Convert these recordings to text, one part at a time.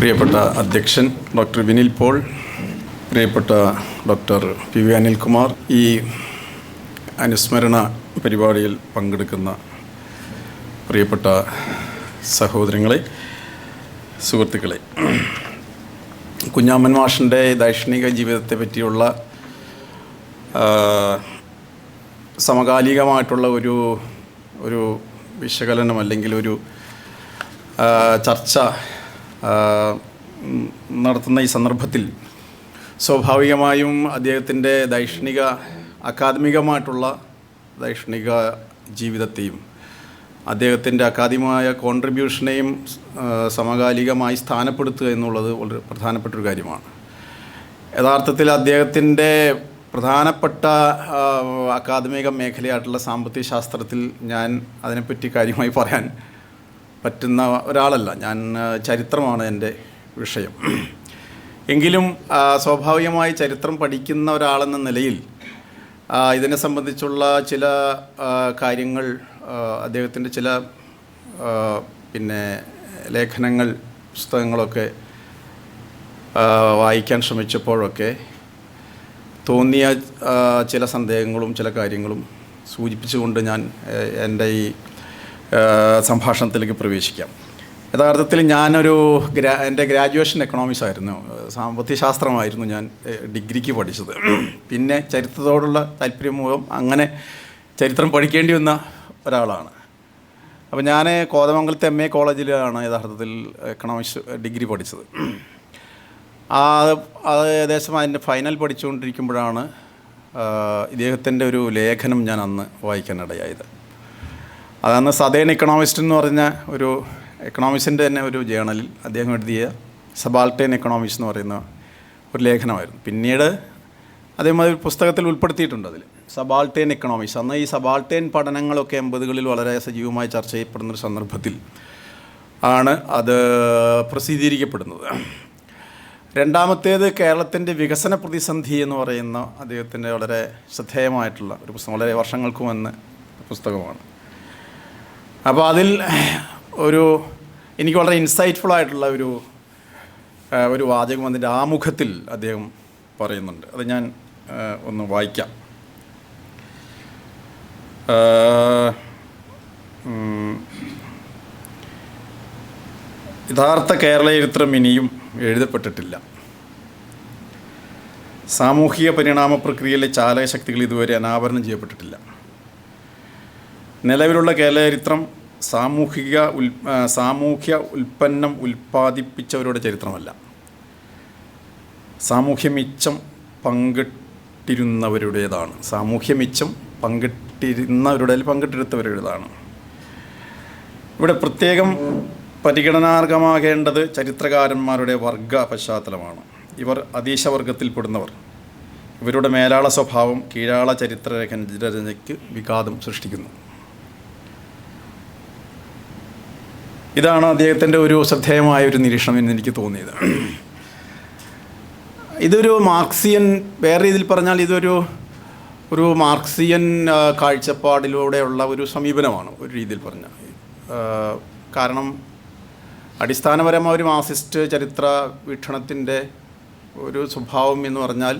പ്രിയപ്പെട്ട അധ്യക്ഷൻ doctor Vinil Paul, പ്രിയപ്പെട്ട ഡോക്ടർ പി വി അനിൽകുമാർ, ഈ അനുസ്മരണ പരിപാടിയിൽ പങ്കെടുക്കുന്ന പ്രിയപ്പെട്ട സഹോദരങ്ങളെ, സുഹൃത്തുക്കളെ, കുഞ്ഞാമ്മൻ മാഷിൻ്റെ ദൈക്ഷണിക ജീവിതത്തെ പറ്റിയുള്ള സമകാലികമായിട്ടുള്ള ഒരു വിശകലനം അല്ലെങ്കിൽ ഒരു ചർച്ച നടത്തുന്ന ഈ സന്ദർഭത്തിൽ സ്വാഭാവികമായും അദ്ദേഹത്തിൻ്റെ അക്കാദമികമായിട്ടുള്ള ദൈക്ഷണിക ജീവിതത്തെയും അദ്ദേഹത്തിൻ്റെ അക്കാദമികമായ കോൺട്രിബ്യൂഷനെയും സമകാലികമായി സ്ഥാനപ്പെടുത്തുക എന്നുള്ളത് വളരെ പ്രധാനപ്പെട്ടൊരു കാര്യമാണ്. യഥാർത്ഥത്തിൽ അദ്ദേഹത്തിൻ്റെ പ്രധാനപ്പെട്ട അക്കാദമിക മേഖലയായിട്ടുള്ള സാമ്പത്തിക ശാസ്ത്രത്തിൽ ഞാൻ അതിനെപ്പറ്റി കാര്യമായി പറയാൻ പറ്റുന്ന ഒരാളല്ല. ഞാൻ ചരിത്രമാണ് എൻ്റെ വിഷയം. എങ്കിലും സ്വാഭാവികമായി ചരിത്രം പഠിക്കുന്ന ഒരാളെന്ന നിലയിൽ ഇതിനെ സംബന്ധിച്ചുള്ള ചില കാര്യങ്ങൾ, അദ്ദേഹത്തിൻ്റെ ചില ലേഖനങ്ങൾ, പുസ്തകങ്ങളൊക്കെ വായിക്കാൻ ശ്രമിച്ചപ്പോഴൊക്കെ തോന്നിയ ചില സന്ദേഹങ്ങളും ചില കാര്യങ്ങളും സൂചിപ്പിച്ചുകൊണ്ട് ഞാൻ എൻ്റെ ഈ സംഭാഷണത്തിലേക്ക് പ്രവേശിക്കാം. യഥാർത്ഥത്തിൽ എൻ്റെ ഗ്രാജുവേഷൻ എക്കണോമിക്സ് ആയിരുന്നു, സാമ്പത്തിക ശാസ്ത്രമായിരുന്നു ഞാൻ ഡിഗ്രിക്ക് പഠിച്ചത്. പിന്നെ ചരിത്രത്തോടുള്ള താല്പര്യം മൂലം അങ്ങനെ ചരിത്രം പഠിക്കേണ്ടി വന്ന ഒരാളാണ്. അപ്പോൾ ഞാൻ കോതമംഗലത്തെ MA കോളേജിലാണ് യഥാർത്ഥത്തിൽ എക്കണോമിക്സ് ഡിഗ്രി പഠിച്ചത്. അത് ഏകദേശം അതിൻ്റെ ഫൈനൽ പഠിച്ചുകൊണ്ടിരിക്കുമ്പോഴാണ് ഇദ്ദേഹത്തിൻ്റെ ഒരു ലേഖനം ഞാൻ അന്ന് വായിക്കാനിടയായത്. അതന്ന് സദേൺ ഇക്കണോമിസ്റ്റ് എന്ന് പറഞ്ഞ ഒരു എക്കണോമിക്സിൻ്റെ തന്നെ ഒരു ജേണലിൽ അദ്ദേഹം എഴുതിയ സബാൾട്ടേൺ എക്കണോമിക്സ് എന്ന് പറയുന്ന ഒരു ലേഖനമായിരുന്നു. പിന്നീട് അദ്ദേഹം അത് പുസ്തകത്തിൽ ഉൾപ്പെടുത്തിയിട്ടുണ്ട്. അതിൽ സബാൾട്ടേൺ എക്കണോമിക്സ്, അന്ന് ഈ സബാൾട്ടേൺ പഠനങ്ങളൊക്കെ 80കളിൽ വളരെ സജീവമായി ചർച്ച ചെയ്യപ്പെടുന്നൊരു സന്ദർഭത്തിൽ ആണ് അത് പ്രസിദ്ധീകരിക്കപ്പെടുന്നത്. രണ്ടാമത്തേത് കേരളത്തിൻ്റെ വികസന പ്രതിസന്ധി എന്ന് പറയുന്ന അദ്ദേഹത്തിൻ്റെ വളരെ ശ്രദ്ധേയമായിട്ടുള്ള ഒരു പുസ്തകം, വളരെ വർഷങ്ങൾക്ക് മുന്ന് പുസ്തകമാണ്. അപ്പോൾ അതിൽ എനിക്ക് വളരെ ഇൻസൈറ്റ്ഫുൾ ആയിട്ടുള്ള ഒരു വാചകം അതിൻ്റെ ആമുഖത്തിൽ അദ്ദേഹം പറയുന്നുണ്ട്. അത് ഞാൻ ഒന്ന് വായിക്കാം. യഥാർത്ഥ കേരള ചരിത്രം ഇനിയും എഴുതപ്പെട്ടിട്ടില്ല. സാമൂഹിക പരിണാമ പ്രക്രിയയിലെ ചാലകശക്തികൾ ഇതുവരെ അനാവരണം ചെയ്യപ്പെട്ടിട്ടില്ല. നിലവിലുള്ള കേരള ചരിത്രം സാമൂഹ്യ ഉൽപ്പന്നം ഉൽപ്പാദിപ്പിച്ചവരുടെ ചരിത്രമല്ല, സാമൂഹ്യ മിച്ചം പങ്കിട്ടിരുന്നവരുടേതാണ്. സാമൂഹ്യ മിച്ചം പങ്കിട്ടെടുത്തവരുടേതാണ്. ഇവിടെ പ്രത്യേകം പരിഗണനാർഹമാകേണ്ടത് ചരിത്രകാരന്മാരുടെ വർഗ പശ്ചാത്തലമാണ്. ഇവർ അധീശവർഗത്തിൽപ്പെടുന്നവർ. ഇവരുടെ മേലാള സ്വഭാവം കീഴാള ചരിത്രരചനയ്ക്ക് വിഘാതം സൃഷ്ടിക്കുന്നു. ഇതാണ് അദ്ദേഹത്തിൻ്റെ ഒരു ശ്രദ്ധേയമായ ഒരു നിരീക്ഷണം എന്ന് എനിക്ക് തോന്നിയത്. ഇതൊരു മാർക്സിയൻ, വേറെ രീതിയിൽ പറഞ്ഞാൽ ഒരു മാർക്സിയൻ കാഴ്ചപ്പാടിലൂടെയുള്ള ഒരു സമീപനമാണ് ഒരു രീതിയിൽ പറഞ്ഞാൽ. കാരണം അടിസ്ഥാനപരമായ ഒരു മാർക്സിസ്റ്റ് ചരിത്ര വീക്ഷണത്തിൻ്റെ ഒരു സ്വഭാവം എന്ന് പറഞ്ഞാൽ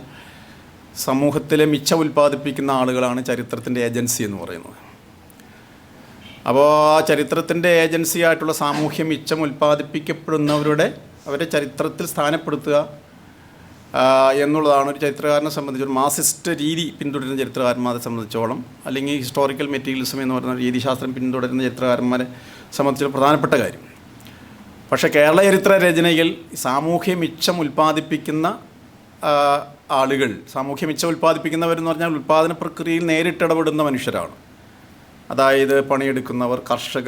സമൂഹത്തിലെ മിച്ചം ഉൽപ്പാദിപ്പിക്കുന്ന ആളുകളാണ് ചരിത്രത്തിൻ്റെ ഏജൻസി എന്ന് പറയുന്നത്. അപ്പോൾ ആ ചരിത്രത്തിൻ്റെ ഏജൻസി ആയിട്ടുള്ള സാമൂഹ്യ മിച്ചം അവരെ ചരിത്രത്തിൽ സ്ഥാനപ്പെടുത്തുക എന്നുള്ളതാണ് ഒരു ചരിത്രകാരനെ സംബന്ധിച്ച്, ഒരു മാർക്സിസ്റ്റ് രീതി പിന്തുടരുന്ന ചരിത്രകാരന്മാരെ സംബന്ധിച്ചോളം, അല്ലെങ്കിൽ ഹിസ്റ്റോറിക്കൽ മെറ്റീരിയലിസം എന്ന് പറയുന്ന രീതിശാസ്ത്രം പിന്തുടരുന്ന ചരിത്രകാരന്മാരെ സംബന്ധിച്ച് പ്രധാനപ്പെട്ട കാര്യം. പക്ഷേ കേരള ചരിത്ര രചനയിൽ സാമൂഹ്യ മിച്ചം ഉൽപ്പാദിപ്പിക്കുന്ന ആളുകൾ, സാമൂഹ്യ മിച്ചം ഉൽപ്പാദിപ്പിക്കുന്നവരെന്ന് പറഞ്ഞാൽ ഉൽപ്പാദന പ്രക്രിയയിൽ നേരിട്ടിടപെടുന്ന മനുഷ്യരാണ്. അതായത് പണിയെടുക്കുന്നവർ, കർഷക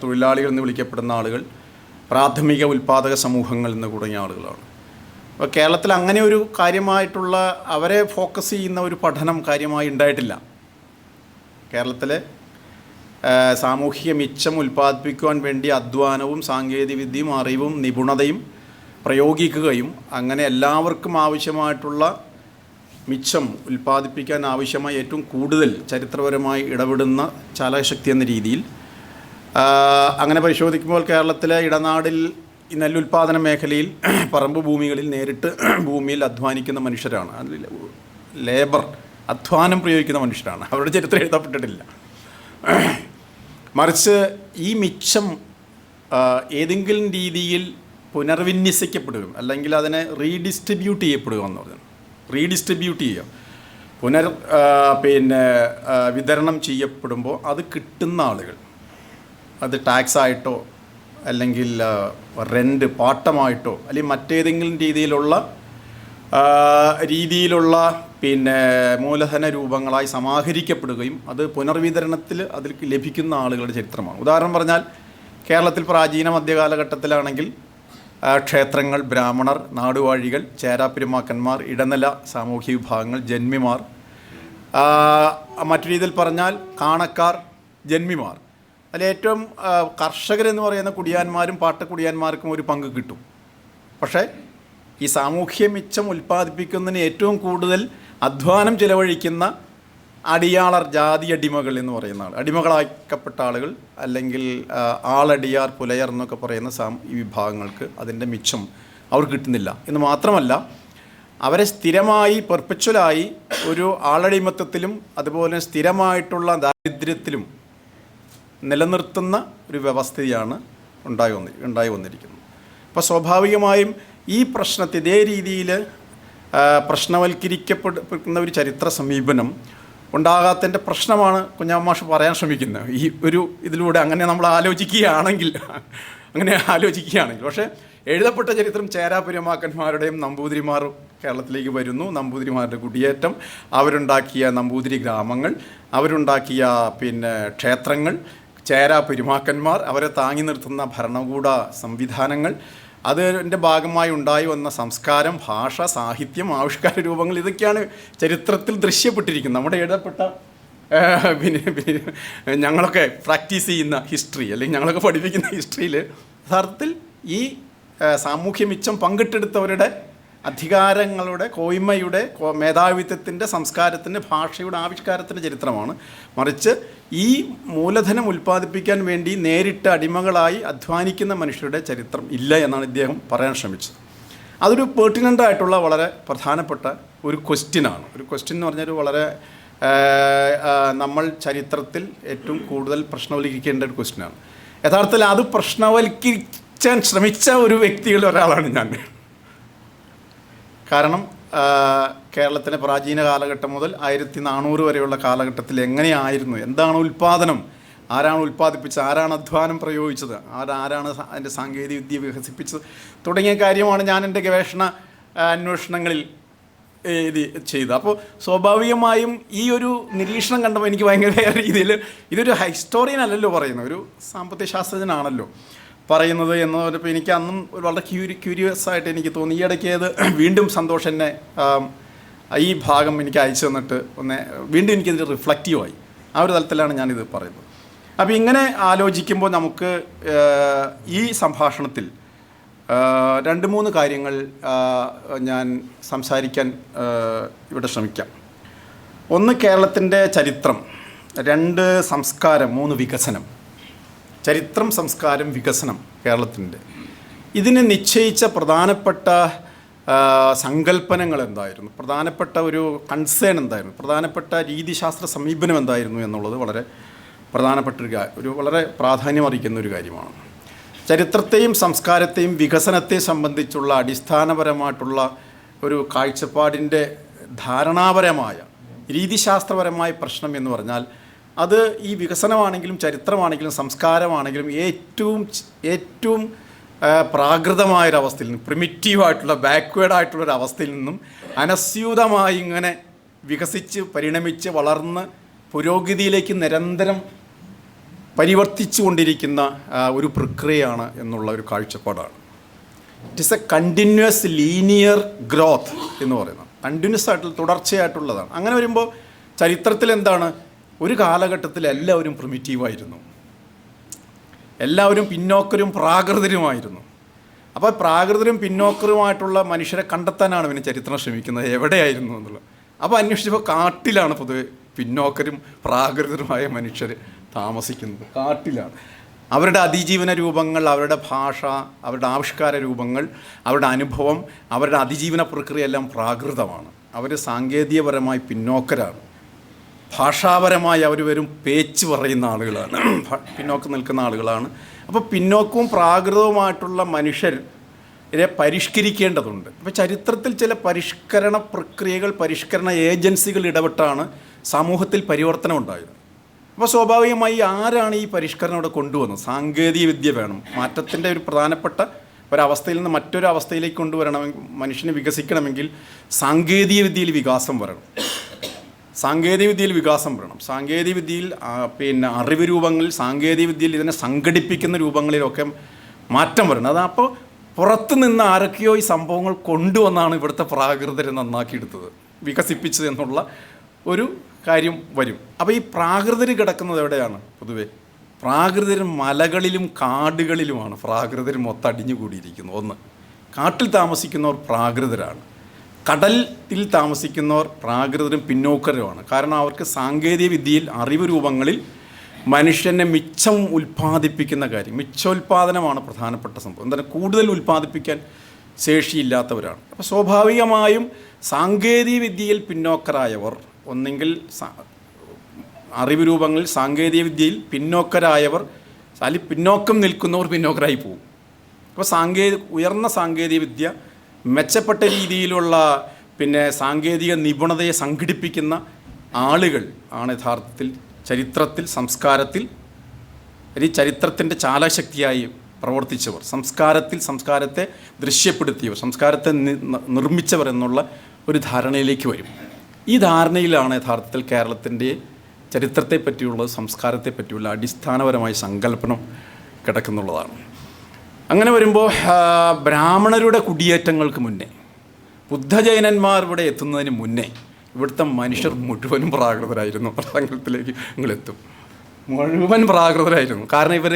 തൊഴിലാളികൾ എന്ന് വിളിക്കപ്പെടുന്ന ആളുകൾ, പ്രാഥമിക ഉൽപ്പാദക സമൂഹങ്ങൾ എന്ന് തുടങ്ങിയ ആളുകളാണ്. അപ്പോൾ കേരളത്തിൽ അങ്ങനെ ഒരു കാര്യമായിട്ടുള്ള അവരെ ഫോക്കസ് ചെയ്യുന്ന ഒരു പഠനം കാര്യമായി ഉണ്ടായിട്ടില്ല. കേരളത്തിലെ സാമൂഹിക മിച്ചം ഉൽപ്പാദിപ്പിക്കുവാൻ വേണ്ടി അധ്വാനവും സാങ്കേതികവിദ്യയും അറിവും നിപുണതയും പ്രയോഗിക്കുകയും അങ്ങനെ എല്ലാവർക്കും ആവശ്യമായിട്ടുള്ള മിച്ചം ഉൽപ്പാദിപ്പിക്കാൻ ആവശ്യമായ ഏറ്റവും കൂടുതൽ ചരിത്രപരമായി ഇടപെടുന്ന ചാലകശക്തി എന്ന രീതിയിൽ അങ്ങനെ പരിശോധിക്കുമ്പോൾ കേരളത്തിലെ ഇടനാടിൽ ഈ നെല്ലുൽപാദന മേഖലയിൽ പറമ്പ് ഭൂമികളിൽ നേരിട്ട് ഭൂമിയിൽ അധ്വാനിക്കുന്ന മനുഷ്യരാണ്. അതിൽ ലേബർ അധ്വാനം പ്രയോഗിക്കുന്ന മനുഷ്യരാണ്. അവരുടെ ചരിത്രം എഴുതപ്പെട്ടിട്ടില്ല. മറിച്ച് ഈ മിച്ചം ഏതെങ്കിലും രീതിയിൽ പുനർവിന്യസിക്കപ്പെടുകയും അല്ലെങ്കിൽ അതിനെ റീഡിസ്ട്രിബ്യൂട്ട് ചെയ്യപ്പെടുക എന്ന് പറഞ്ഞു. റീഡിസ്ട്രിബ്യൂട്ട് ചെയ്യുക, വിതരണം ചെയ്യപ്പെടുമ്പോൾ അത് കിട്ടുന്ന ആളുകൾ, അത് ടാക്സായിട്ടോ അല്ലെങ്കിൽ റെൻ്റ് പാട്ടമായിട്ടോ അല്ലെങ്കിൽ മറ്റേതെങ്കിലും രീതിയിലുള്ള മൂലധന രൂപങ്ങളായി സമാഹരിക്കപ്പെടുകയും അത് പുനർവിതരണത്തിൽ അതിൽ ലഭിക്കുന്ന ആളുകളുടെ ചരിത്രമാണ്. ഉദാഹരണം പറഞ്ഞാൽ കേരളത്തിൽ പ്രാചീന മധ്യകാലഘട്ടത്തിലാണെങ്കിൽ ക്ഷേത്രങ്ങൾ, ബ്രാഹ്മണർ, നാടുവാഴികൾ, ചേരാപ്പെരുമാക്കന്മാർ, ഇടനില സാമൂഹ്യ വിഭാഗങ്ങൾ, ജന്മിമാർ, മറ്റു രീതിയിൽ പറഞ്ഞാൽ കാണക്കാർ, ജന്മിമാർ, അതിലേറ്റവും കർഷകരെന്ന് പറയുന്ന കുടിയാന്മാരും പാട്ടക്കുടിയാന്മാർക്കും ഒരു പങ്ക് കിട്ടും. പക്ഷേ ഈ സാമൂഹ്യ മിച്ചം ഉൽപ്പാദിപ്പിക്കുന്നതിന് ഏറ്റവും കൂടുതൽ അധ്വാനം ചിലവഴിക്കുന്ന അടിയാളർ, ജാതി അടിമകൾ എന്ന് പറയുന്ന ആൾ, അടിമകളാക്കപ്പെട്ട ആളുകൾ അല്ലെങ്കിൽ ആളടിയാർ, പുലയർ എന്നൊക്കെ പറയുന്ന ഈ വിഭാഗങ്ങൾക്ക് അതിൻ്റെ മിച്ചം അവർക്ക് കിട്ടുന്നില്ല എന്ന് മാത്രമല്ല, അവരെ സ്ഥിരമായി പെർപ്പച്വലായി ഒരു ആളടിമത്വത്തിലും അതുപോലെ സ്ഥിരമായിട്ടുള്ള ദാരിദ്ര്യത്തിലും നിലനിർത്തുന്ന ഒരു വ്യവസ്ഥയാണ് ഉണ്ടായി വന്നിരിക്കുന്നത്. അപ്പോൾ സ്വാഭാവികമായും ഈ പ്രശ്നത്തെ ഇതേ രീതിയിൽ പ്രശ്നവൽക്കരിക്കപ്പെടുന്ന ഒരു ചരിത്ര സമീപനം ഉണ്ടാകാത്തതിൻ്റെ പ്രശ്നമാണ് കുഞ്ഞാമാഷ് പറയാൻ ശ്രമിക്കുന്നത്. ഈ ഇതിലൂടെ അങ്ങനെ നമ്മൾ ആലോചിക്കുകയാണെങ്കിൽ പക്ഷേ എഴുതപ്പെട്ട ചരിത്രം ചേരാപെരുമാക്കന്മാരുടെയും നമ്പൂതിരിമാർ കേരളത്തിലേക്ക് വരുന്നു, നമ്പൂതിരിമാരുടെ കുടിയേറ്റം, അവരുണ്ടാക്കിയ നമ്പൂതിരി ഗ്രാമങ്ങൾ, അവരുണ്ടാക്കിയ ക്ഷേത്രങ്ങൾ, ചേരാപെരുമാക്കന്മാർ, അവരെ താങ്ങി നിർത്തുന്ന ഭരണകൂട സംവിധാനങ്ങൾ, അതിൻ്റെ ഭാഗമായി ഉണ്ടായി വന്ന സംസ്കാരം, ഭാഷ, സാഹിത്യം, ആവിഷ്കാര രൂപങ്ങൾ, ഇതൊക്കെയാണ് ചരിത്രത്തിൽ ദൃശ്യപ്പെട്ടിരിക്കുന്നത്. നമ്മുടെ എഴുതപ്പെട്ട ഞങ്ങളൊക്കെ പ്രാക്ടീസ് ചെയ്യുന്ന ഹിസ്റ്ററി അല്ലെങ്കിൽ ഞങ്ങളൊക്കെ പഠിപ്പിക്കുന്ന ഹിസ്റ്ററിയിൽ യഥാർത്ഥത്തിൽ ഈ സാമൂഹ്യ മിച്ചം പങ്കിട്ടെടുത്തവരുടെ അധികാരങ്ങളുടെ, കോയ്മയുടെ, മേധാവിത്വത്തിൻ്റെ, സംസ്കാരത്തിൻ്റെ, ഭാഷയുടെ, ആവിഷ്കാരത്തിൻ്റെ ചരിത്രമാണ്. മറിച്ച് ഈ മൂലധനം ഉൽപ്പാദിപ്പിക്കാൻ വേണ്ടി നേരിട്ട് അടിമകളായി അധ്വാനിക്കുന്ന മനുഷ്യരുടെ ചരിത്രം ഇല്ല എന്നാണ് ഇദ്ദേഹം പറയാൻ ശ്രമിച്ചത്. അതൊരു പെർട്ടിനൻ്റായിട്ടുള്ള വളരെ പ്രധാനപ്പെട്ട ഒരു ക്വസ്റ്റ്യനാണ്. ഒരു ക്വസ്റ്റ്യൻ എന്ന് പറഞ്ഞാൽ വളരെ നമ്മൾ ചരിത്രത്തിൽ ഏറ്റവും കൂടുതൽ പ്രശ്നവൽക്കരിക്കേണ്ട ഒരു ക്വസ്റ്റ്യനാണ്. യഥാർത്ഥത്തിൽ അത് പ്രശ്നവൽക്കരിക്കാൻ ശ്രമിച്ച ഒരു വ്യക്തികളിൽ ഒരാളാണ് ഞാൻ. കാരണം കേരളത്തിലെ പ്രാചീന കാലഘട്ടം മുതൽ 1400 വരെയുള്ള കാലഘട്ടത്തിൽ എങ്ങനെയായിരുന്നു, എന്താണ് ഉൽപ്പാദനം, ആരാണ് ഉൽപ്പാദിപ്പിച്ചത്, ആരാണ് അധ്വാനം പ്രയോഗിച്ചത്, ആരാണ് അതിൻ്റെ സാങ്കേതിക വിദ്യ വികസിപ്പിച്ചത് തുടങ്ങിയ കാര്യമാണ് ഞാൻ എൻ്റെ ഗവേഷണ അന്വേഷണങ്ങളിൽ ചെയ്തത്. അപ്പോൾ സ്വാഭാവികമായും ഈ ഒരു നിരീക്ഷണം കണ്ടപ്പോൾ എനിക്ക് ഭയങ്കര രീതിയിൽ ഇതൊരു ഹിസ്റ്റോറിയൻ അല്ലല്ലോ പറയുന്നത്, ഒരു സാമ്പത്തിക ശാസ്ത്രജ്ഞനാണല്ലോ പറയുന്നത് എന്ന് പറഞ്ഞപ്പോൾ എനിക്ക് അന്നും വളരെ ക്യൂരിയസ് ആയിട്ട് എനിക്ക് തോന്നി. ഈ ഇടയ്ക്ക് അത് വീണ്ടും സന്തോഷം എന്നെ ഈ ഭാഗം എനിക്ക് അയച്ചു തന്നിട്ട് വീണ്ടും എനിക്കതിൽ റിഫ്ലക്റ്റീവായി. ആ ഒരു തലത്തിലാണ് ഞാനിത് പറയുന്നത്. അപ്പോൾ ഇങ്ങനെ ആലോചിക്കുമ്പോൾ നമുക്ക് ഈ സംഭാഷണത്തിൽ 2-3 കാര്യങ്ങൾ ഞാൻ സംസാരിക്കാൻ ഇവിടെ ശ്രമിക്കാം. ഒന്ന്, കേരളത്തിൻ്റെ ചരിത്രം. 2, സംസ്കാരം. 3, വികസനം. ചരിത്രം, സംസ്കാരം, വികസനം കേരളത്തിൻ്റെ. ഇതിനെ നിശ്ചയിച്ച പ്രധാനപ്പെട്ട സങ്കല്പനങ്ങൾ എന്തായിരുന്നു, പ്രധാനപ്പെട്ട ഒരു കൺസേൺ എന്തായിരുന്നു, പ്രധാനപ്പെട്ട രീതിശാസ്ത്ര സമീപനം എന്തായിരുന്നു എന്നുള്ളത് വളരെ പ്രധാനപ്പെട്ട ഒരു വളരെ പ്രാധാന്യമറിയിക്കുന്ന ഒരു കാര്യമാണ്. ചരിത്രത്തെയും സംസ്കാരത്തെയും വികസനത്തെ സംബന്ധിച്ചുള്ള അടിസ്ഥാനപരമായിട്ടുള്ള ഒരു കാഴ്ചപ്പാടിൻ്റെ ധാരണാപരമായ രീതിശാസ്ത്രപരമായ പ്രശ്നം എന്ന് പറഞ്ഞാൽ അത് ഈ വികസനമാണെങ്കിലും ചരിത്രമാണെങ്കിലും സംസ്കാരമാണെങ്കിലും ഏറ്റവും പ്രാകൃതമായൊരവസ്ഥയിൽ നിന്നും, പ്രിമിറ്റീവായിട്ടുള്ള ബാക്ക്വേർഡായിട്ടുള്ളൊരവസ്ഥയിൽ നിന്നും അനസ്യൂതമായി ഇങ്ങനെ വികസിച്ച് പരിണമിച്ച് വളർന്ന് പുരോഗതിയിലേക്ക് നിരന്തരം പരിവർത്തിച്ചു കൊണ്ടിരിക്കുന്ന ഒരു പ്രക്രിയയാണ് എന്നുള്ള ഒരു കാഴ്ചപ്പാടാണ്. It is A continuous linear growth എന്ന് പറയുന്നത്. കണ്ടിന്യൂസ് ആയിട്ടുള്ള തുടർച്ചയായിട്ടുള്ളതാണ്. അങ്ങനെ വരുമ്പോൾ ചരിത്രത്തിൽ എന്താണ്, ഒരു കാലഘട്ടത്തിൽ എല്ലാവരും പ്രിമിറ്റീവായിരുന്നു, എല്ലാവരും പിന്നോക്കരും പ്രാകൃതരുമായിരുന്നു. അപ്പോൾ പ്രാകൃതരും പിന്നോക്കരുമായിട്ടുള്ള മനുഷ്യരെ കണ്ടെത്താനാണ് പിന്നെ ചരിത്രം ശ്രമിക്കുന്നത്, എവിടെയായിരുന്നു എന്നുള്ളത്. അപ്പോൾ അന്വേഷിച്ചപ്പോൾ കാട്ടിലാണ് പൊതുവെ പിന്നോക്കരും പ്രാകൃതരുമായ മനുഷ്യർ താമസിക്കുന്നത്, കാട്ടിലാണ്. അവരുടെ അതിജീവന രൂപങ്ങൾ, അവരുടെ ഭാഷ, അവരുടെ ആവിഷ്കാര രൂപങ്ങൾ, അവരുടെ അനുഭവം, അവരുടെ അതിജീവന പ്രക്രിയ എല്ലാം പ്രാകൃതമാണ്. അവർ സാങ്കേതികപരമായി പിന്നോക്കരാണ്. ഭാഷാപരമായി അവർ വെറും പേച്ച് പറയുന്ന ആളുകളാണ്, പിന്നോക്കം നിൽക്കുന്ന ആളുകളാണ്. അപ്പോൾ പിന്നോക്കവും പ്രാകൃതവുമായിട്ടുള്ള മനുഷ്യരെ പരിഷ്കരിക്കേണ്ടതുണ്ട്. അപ്പോൾ ചരിത്രത്തിൽ ചില പരിഷ്കരണ പ്രക്രിയകൾ, പരിഷ്കരണ ഏജൻസികൾ ഇടപെട്ടാണ് സമൂഹത്തിൽ പരിവർത്തനം ഉണ്ടായത്. അപ്പോൾ സ്വാഭാവികമായി ആരാണ് ഈ പരിഷ്കരണം ഇവിടെ കൊണ്ടുവന്നത്? സാങ്കേതിക വിദ്യ വേണം. മാറ്റത്തിൻ്റെ ഒരു പ്രധാനപ്പെട്ട ഒരവസ്ഥയിൽ നിന്ന് മറ്റൊരു അവസ്ഥയിലേക്ക് കൊണ്ടുവരണമെങ്കിൽ, മനുഷ്യന് വികസിക്കണമെങ്കിൽ സാങ്കേതിക വിദ്യയിൽ വികാസം വരണം. സാങ്കേതികവിദ്യയിൽ വികാസം വരണം. സാങ്കേതികവിദ്യയിൽ പിന്നെ അറിവ് രൂപങ്ങളിൽ, സാങ്കേതികവിദ്യയിൽ ഇതിനെ സംഘടിപ്പിക്കുന്ന രൂപങ്ങളിലൊക്കെ മാറ്റം വരണം. അതപ്പോൾ പുറത്ത് നിന്ന് ആരൊക്കെയോ ഈ സംഭവങ്ങൾ കൊണ്ടുവന്നാണ് ഇവിടുത്തെ പ്രാകൃതരെ നന്നാക്കിയെടുത്തത്, വികസിപ്പിച്ചത് എന്നുള്ള ഒരു കാര്യം വരും. അപ്പോൾ ഈ പ്രാകൃതർ കിടക്കുന്നത് എവിടെയാണ്? പൊതുവെ പ്രാകൃതർ മലകളിലും കാടുകളിലുമാണ്. പ്രാകൃതർ മൊത്തം അടിഞ്ഞുകൂടിയിരിക്കുന്നു. ഒന്ന്, കാട്ടിൽ താമസിക്കുന്നവർ പ്രാകൃതരാണ്. കടലിൽ താമസിക്കുന്നവർ പ്രാകൃതരും പിന്നോക്കരുമാണ്. കാരണം അവർക്ക് സാങ്കേതിക വിദ്യയിൽ, അറിവ് രൂപങ്ങളിൽ മനുഷ്യനെ മിച്ചം ഉൽപ്പാദിപ്പിക്കുന്ന കാര്യം, മിച്ചോൽപാദനമാണ് പ്രധാനപ്പെട്ട സംഭവം. എന്താണ്? കൂടുതൽ ഉൽപ്പാദിപ്പിക്കാൻ ശേഷിയില്ലാത്തവരാണ്. അപ്പോൾ സ്വാഭാവികമായും സാങ്കേതിക വിദ്യയിൽ പിന്നോക്കരായവർ, ഒന്നെങ്കിൽ അറിവ് രൂപങ്ങളിൽ സാങ്കേതിക വിദ്യയിൽ പിന്നോക്കരായവർ, അല്ലെങ്കിൽ പിന്നോക്കം നിൽക്കുന്നവർ പിന്നോക്കരായി പോകും. അപ്പോൾ ഉയർന്ന സാങ്കേതിക വിദ്യ, മെച്ചപ്പെട്ട രീതിയിലുള്ള സാങ്കേതിക നിപുണതയെ സംഘടിപ്പിക്കുന്ന ആളുകൾ ആണ് യഥാർത്ഥത്തിൽ ചരിത്രത്തിൽ, സംസ്കാരത്തിൽ, ചരിത്രത്തിൻ്റെ ചാലകശക്തിയായി പ്രവർത്തിച്ചവർ, സംസ്കാരത്തെ ദൃശ്യപ്പെടുത്തിയവർ, സംസ്കാരത്തെ നിർമ്മിച്ചവർ എന്നുള്ള ഒരു ധാരണയിലേക്ക് വരും. ഈ ധാരണയിലാണ് യഥാർത്ഥത്തിൽ കേരളത്തിൻ്റെ ചരിത്രത്തെ പറ്റിയുള്ള, സംസ്കാരത്തെ പറ്റിയുള്ള അടിസ്ഥാനപരമായ സങ്കല്പനം കിടക്കുന്നുള്ളതാണ്. അങ്ങനെ വരുമ്പോൾ ബ്രാഹ്മണരുടെ കുടിയേറ്റങ്ങൾക്ക് മുന്നേ, ബുദ്ധജൈനന്മാർ ഇവിടെ എത്തുന്നതിന് മുന്നേ ഇവിടുത്തെ മനുഷ്യർ മുഴുവനും പ്രാകൃതരായിരുന്നു. പ്രസംഗത്തിലേക്ക് നിങ്ങളെത്തും, മുഴുവൻ പ്രാകൃതരായിരുന്നു. കാരണം ഇവർ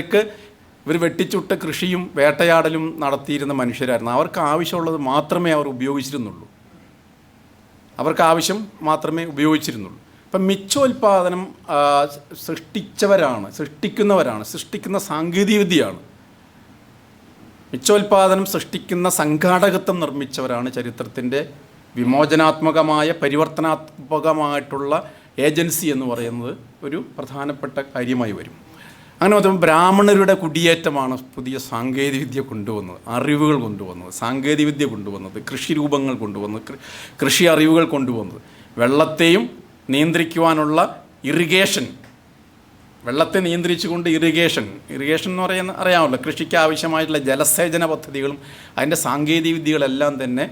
വെട്ടിച്ചുട്ട കൃഷിയും വേട്ടയാടലും നടത്തിയിരുന്ന മനുഷ്യരായിരുന്നു. അവർക്ക് ആവശ്യമുള്ളത് മാത്രമേ അവർ ഉപയോഗിച്ചിരുന്നുള്ളൂ. ഇപ്പം മിച്ചോൽപാദനം സൃഷ്ടിക്കുന്ന സാങ്കേതികവിദ്യയാണ്. മിച്ചോൽപാദനം സൃഷ്ടിക്കുന്ന സംഘാടകത്വം നിർമ്മിച്ചവരാണ് ചരിത്രത്തിൻ്റെ വിമോചനാത്മകമായ, പരിവർത്തനാത്മകമായിട്ടുള്ള ഏജൻസി എന്ന് പറയുന്നത് ഒരു പ്രധാനപ്പെട്ട കാര്യമായി വരും. അങ്ങനെ നോക്കുമ്പോൾ ബ്രാഹ്മണരുടെ കുടിയേറ്റമാണ് പുതിയ സാങ്കേതികവിദ്യ കൊണ്ടുവന്നത്, അറിവുകൾ കൊണ്ടുവന്നത്, സാങ്കേതികവിദ്യ കൊണ്ടുവന്നത്, കൃഷിരൂപങ്ങൾ കൊണ്ടുവന്നത്, കൃഷി അറിവുകൾ കൊണ്ടുവന്നത്, വെള്ളത്തെയും നിയന്ത്രിക്കുവാനുള്ള ഇറിഗേഷൻ, വെള്ളത്തെ നിയന്ത്രിച്ചുകൊണ്ട് ഇറിഗേഷൻ എന്ന് പറയുന്ന അറിയാമല്ലോ, കൃഷിക്ക് ആവശ്യമായിട്ടുള്ള ജലസേചന പദ്ധതികളും അതിൻ്റെ സാങ്കേതികവിദ്യകളെല്ലാം തന്നെ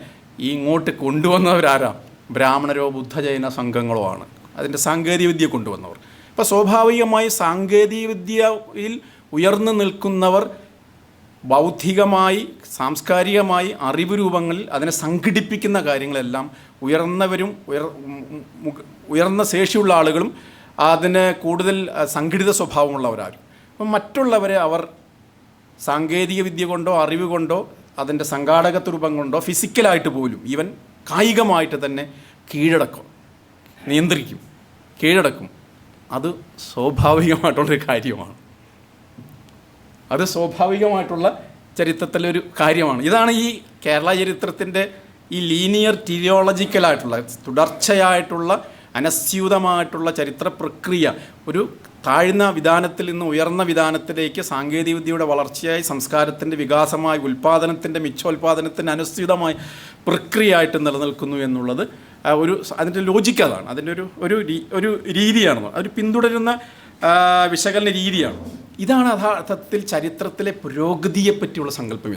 ഇങ്ങോട്ട് കൊണ്ടുവന്നവരാരാ? ബ്രാഹ്മണരോ ബുദ്ധജൈന സംഘങ്ങളോ ആണ് അതിൻ്റെ സാങ്കേതികവിദ്യ കൊണ്ടുവന്നവർ. അപ്പോൾ സ്വാഭാവികമായി സാങ്കേതികവിദ്യയിൽ ഉയർന്നു നിൽക്കുന്നവർ ബൗദ്ധികമായി, സാംസ്കാരികമായി, അറിവ് രൂപങ്ങളിൽ അതിനെ സംഘടിപ്പിക്കുന്ന കാര്യങ്ങളെല്ലാം ഉയർന്നവരും ഉയർന്ന ശേഷിയുള്ള ആളുകളും അതിന് കൂടുതൽ സംഘടിത സ്വഭാവമുള്ളവരാരും. അപ്പം മറ്റുള്ളവരെ അവർ സാങ്കേതിക വിദ്യ കൊണ്ടോ അറിവ് കൊണ്ടോ അതിൻ്റെ സംഘാടകത്വ രൂപം കൊണ്ടോ ഫിസിക്കലായിട്ട് പോലും ഈവൻ കായികമായിട്ട് തന്നെ കീഴടക്കും. അത് സ്വാഭാവികമായിട്ടുള്ളൊരു കാര്യമാണ്. അത് സ്വാഭാവികമായിട്ടുള്ള ചരിത്രത്തിലൊരു കാര്യമാണ്. ഇതാണ് ഈ കേരള ചരിത്രത്തിൻ്റെ ഈ ലീനിയർ ടിരിയോളജിക്കലായിട്ടുള്ള, തുടർച്ചയായിട്ടുള്ള, അനസ്യൂതമായിട്ടുള്ള ചരിത്ര പ്രക്രിയ ഒരു താഴ്ന്ന വിധാനത്തിൽ നിന്ന് ഉയർന്ന വിധാനത്തിലേക്ക് സാങ്കേതികവിദ്യയുടെ വളർച്ചയായി, സംസ്കാരത്തിൻ്റെ വികാസമായി, ഉൽപ്പാദനത്തിൻ്റെ മിച്ചോൽപാദനത്തിൻ്റെ അനുസ്യൂതമായ പ്രക്രിയയായിട്ട് നിലനിൽക്കുന്നു എന്നുള്ളത് അതിൻ്റെ ലോജിക്ക് അതാണ്. അതിൻ്റെ ഒരു രീതിയാണ്, ഒരു പിന്തുടരുന്ന വിശകലന രീതിയാണ്. ഇതാണ് യഥാർത്ഥത്തിൽ ചരിത്രത്തിലെ പുരോഗതിയെപ്പറ്റിയുള്ള സങ്കല്പം.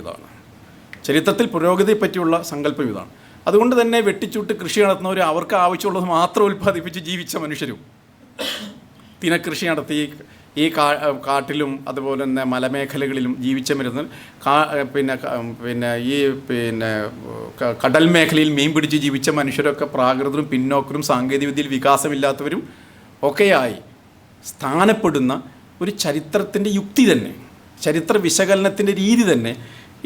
ഇതാണ്. അതുകൊണ്ട് തന്നെ വെട്ടിച്ചൂട്ട് കൃഷി നടത്തുന്നവർ അവർക്ക് ആവശ്യമുള്ളത് മാത്രം ഉൽപ്പാദിപ്പിച്ച് ജീവിച്ച മനുഷ്യരും, തിനക്കൃഷി നടത്തി ഈ കാട്ടിലും അതുപോലെ തന്നെ മലമേഖലകളിലും ജീവിച്ചവരുന്ന കടൽ മേഖലയിൽ മീൻ പിടിച്ച് ജീവിച്ച മനുഷ്യരൊക്കെ പ്രാകൃതരും പിന്നോക്കരും സാങ്കേതികവിദ്യയിൽ വികാസമില്ലാത്തവരും ഒക്കെയായി സ്ഥാനപ്പെടുന്ന ഒരു ചരിത്രത്തിൻ്റെ യുക്തി തന്നെ, ചരിത്ര വിശകലനത്തിൻ്റെ രീതി തന്നെ